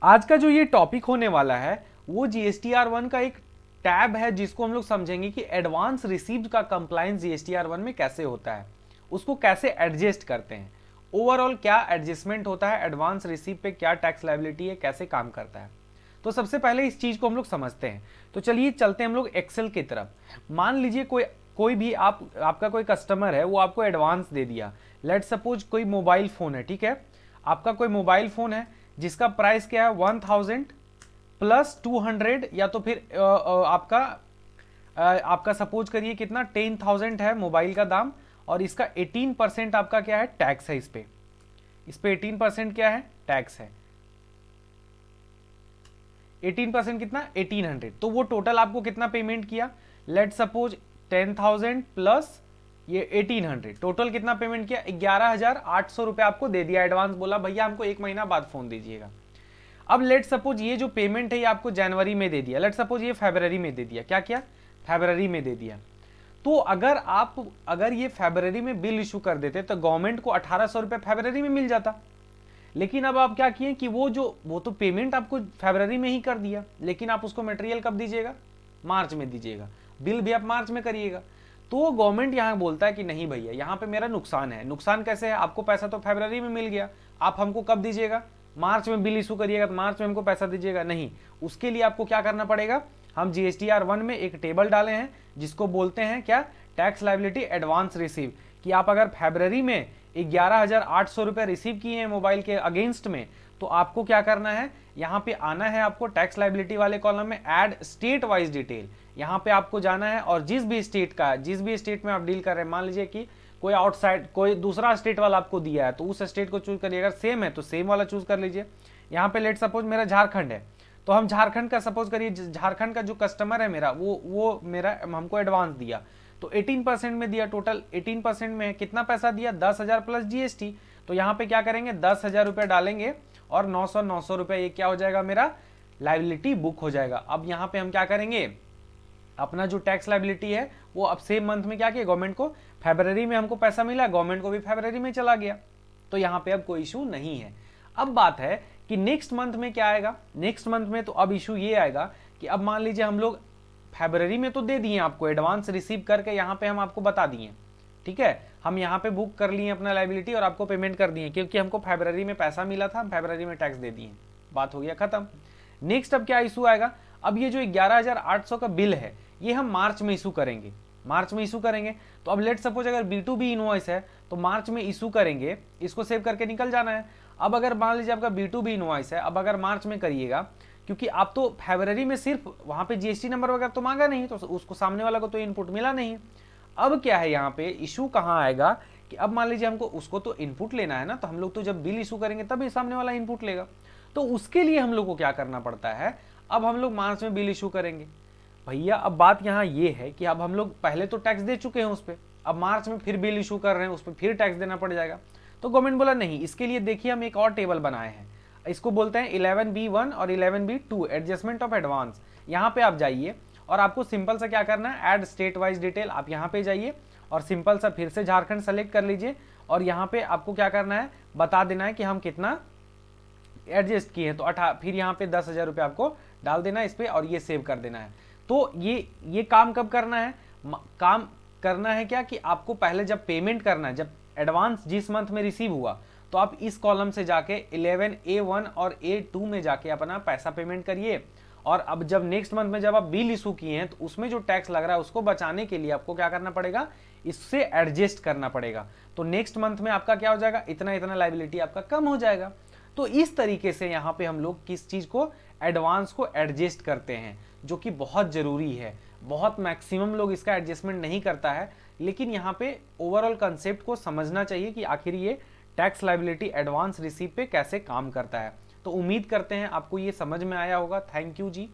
आज का जो ये टॉपिक होने वाला है वो GSTR1 का एक टैब है जिसको हम लोग समझेंगे कि एडवांस रिसीव्ड का कंप्लायंस GSTR1 में कैसे होता है, उसको कैसे एडजस्ट करते हैं, ओवरऑल क्या एडजस्टमेंट होता है, एडवांस रिसीव पे क्या टैक्स लायबिलिटी है, कैसे काम करता है। तो सबसे पहले इस चीज को हम लोग समझते हैं। तो चलिए चलते हैं हम लोग एक्सेल की तरफ। मान लीजिए कोई भी आपका कोई कस्टमर है, वो आपको एडवांस दे दिया। लेट सपोज कोई मोबाइल फोन है, ठीक है, आपका कोई मोबाइल फोन है जिसका प्राइस क्या है 1000 प्लस 200, या तो फिर आपका सपोज करिए कितना 10,000 है मोबाइल का दाम, और इसका 18% आपका क्या है, टैक्स है। इस पे 18% क्या है, टैक्स है। 18% कितना, 1800। तो वो टोटल आपको कितना पेमेंट किया, लेट सपोज 10,000 प्लस ये 1800, टोटल कितना पेमेंट किया, 11,800 रुपए आपको दे दिया एडवांस। बोला भैया हमको 1 महीना बाद फोन दीजिएगा। अब लेट सपोज ये जो पेमेंट है ये आपको जनवरी में दे दिया, लेट सपोज ये फरवरी में दे दिया, क्या किया, फरवरी में दे दिया। तो अगर ये फरवरी में बिल इशू कर देते तो गवर्नमेंट को 1,800 रुपए फरवरी में मिल जाता। लेकिन अब आप क्या किए कि वो तो पेमेंट आपको फरवरी में ही कर दिया, लेकिन आप उसको मटेरियल कब दीजिएगा, मार्च में दीजिएगा, बिल भी आप मार्च में करिएगा। तो गवर्नमेंट यहां बोलता है कि नहीं भैया, यहां पे मेरा नुकसान है। नुकसान कैसे है, आपको पैसा तो फरवरी में मिल गया, आप हमको कब दीजिएगा, मार्च में बिल इशू करिएगा, तो मार्च में हमको पैसा दीजिएगा नहीं। उसके लिए आपको क्या करना पड़ेगा, हम GSTR1 में एक टेबल डाले हैं जिसको बोलते हैं क्या, टैक्स लायबिलिटी एडवांस रिसीव, कि आप अगर फरवरी में 11,800 रुपए रिसीव किए हैं मोबाइल के अगेंस्ट में, तो आपको क्या करना है, यहाँ पे आना है आपको टैक्स लायबिलिटी वाले कॉलम में ऐड स्टेट वाइज डिटेल। यहाँ पे आपको जाना है और जिस भी स्टेट में आप डील कर रहे हैं, मान लीजिए कि कोई आउटसाइड कोई दूसरा स्टेट वाला आपको दिया है तो उस स्टेट को चूज करिए। अगर सेम है तो सेम वाला चूज कर लीजिए। यहाँ पे लेट सपोज मेरा झारखंड है, तो हम झारखंड का सपोज करिए, झारखंड का जो कस्टमर है मेरा वो मेरा हमको एडवांस दिया, तो 18% में दिया। टोटल 18% में कितना पैसा दिया, 10,000 प्लस GST। तो यहाँ पे क्या करेंगे, 10,000 रुपये डालेंगे और 900 रुपये ये क्या हो जाएगा, मेरा लाइबिलिटी बुक हो जाएगा। अब यहाँ पे हम क्या करेंगे, अपना जो टैक्स लाइबिलिटी है वो अब सेम मंथ में क्या किया, गवर्नमेंट को फरवरी में हमको पैसा मिला, गवर्नमेंट को भी फरवरी में चला गया, तो यहाँ पे अब कोई इशू नहीं है। अब बात है कि नेक्स्ट मंथ में क्या आएगा, नेक्स्ट मंथ में तो अब इशू ये आएगा कि अब मान लीजिए हम लोग फरवरी में तो दे दिए आपको एडवांस रिसीव करके, यहाँ पे हम आपको बता दिए, ठीक है, हम यहाँ पे बुक कर लिए अपना लाइबिलिटी और आपको पेमेंट कर दिए, क्योंकि हमको फरवरी में पैसा मिला था, हम फरवरी में टैक्स दे दिए, बात हो गया खत्म। नेक्स्ट अब क्या इशू आएगा, अब ये जो 11,800 का बिल है ये हम मार्च में इशू करेंगे, मार्च में इशू करेंगे। तो अब लेट सपोज अगर B2B इनवॉइस है तो मार्च में इशू करेंगे, इसको सेव करके निकल जाना है। अब अगर मान लीजिए आपका B2B इनवॉइस है, अब अगर मार्च में करिएगा, क्योंकि आप तो फरवरी में सिर्फ वहां पे GST नंबर वगैरह तो मांगा नहीं, तो उसको सामने वाला को तो इनपुट मिला नहीं। अब क्या है, यहाँ पे इशू कहाँ आएगा कि अब मान लीजिए हमको उसको तो इनपुट लेना है ना, तो हम लोग तो जब बिल इशू करेंगे तभी सामने वाला इनपुट लेगा। तो उसके लिए हम लोग को क्या करना पड़ता है, अब हम लोग मार्च में बिल इशू करेंगे भैया। अब बात यहाँ ये है कि अब हम लोग पहले तो टैक्स दे चुके हैं उस पर, अब मार्च में फिर बिल इशू कर रहे हैं, उस पर फिर टैक्स देना पड़ जाएगा। तो गवर्नमेंट बोला नहीं, इसके लिए देखिए हम एक और टेबल बनाए हैं, इसको बोलते हैं 11B1 और 11B2 एडजस्टमेंट ऑफ एडवांस। यहाँ पे आप जाइए और आपको सिंपल सा क्या करना है, ऐड स्टेट वाइज डिटेल, आप यहाँ पे जाइए और सिंपल सा फिर से झारखंड सेलेक्ट कर लीजिए और यहाँ पे आपको क्या करना है, बता देना है कि हम कितना एडजस्ट किए हैं। तो फिर यहाँ पे 10,000 रुपये आपको डाल देना है इस पे और ये सेव कर देना है। तो ये काम कब करना है, काम करना है क्या कि आपको पहले जब पेमेंट करना है, जब एडवांस जिस मंथ में रिसीव हुआ, तो आप इस कॉलम से जाके 11A1 और A2 में जाके अपना पैसा पेमेंट करिए। और अब जब नेक्स्ट मंथ में जब आप बिल इशू किए हैं तो उसमें जो टैक्स लग रहा है उसको बचाने के लिए आपको क्या करना पड़ेगा, इससे एडजस्ट करना पड़ेगा। तो नेक्स्ट मंथ में आपका क्या हो जाएगा, इतना इतना लाइबिलिटी आपका कम हो जाएगा। तो इस तरीके से यहाँ पे हम लोग किस चीज को, एडवांस को एडजस्ट करते हैं, जो कि बहुत जरूरी है। बहुत मैक्सिमम लोग इसका एडजस्टमेंट नहीं करता है, लेकिन यहाँ पे ओवरऑल कंसेप्ट को समझना चाहिए कि आखिर ये टैक्स लायबिलिटी एडवांस रिसीव पे कैसे काम करता है। तो उम्मीद करते हैं आपको ये समझ में आया होगा। Thank you ji.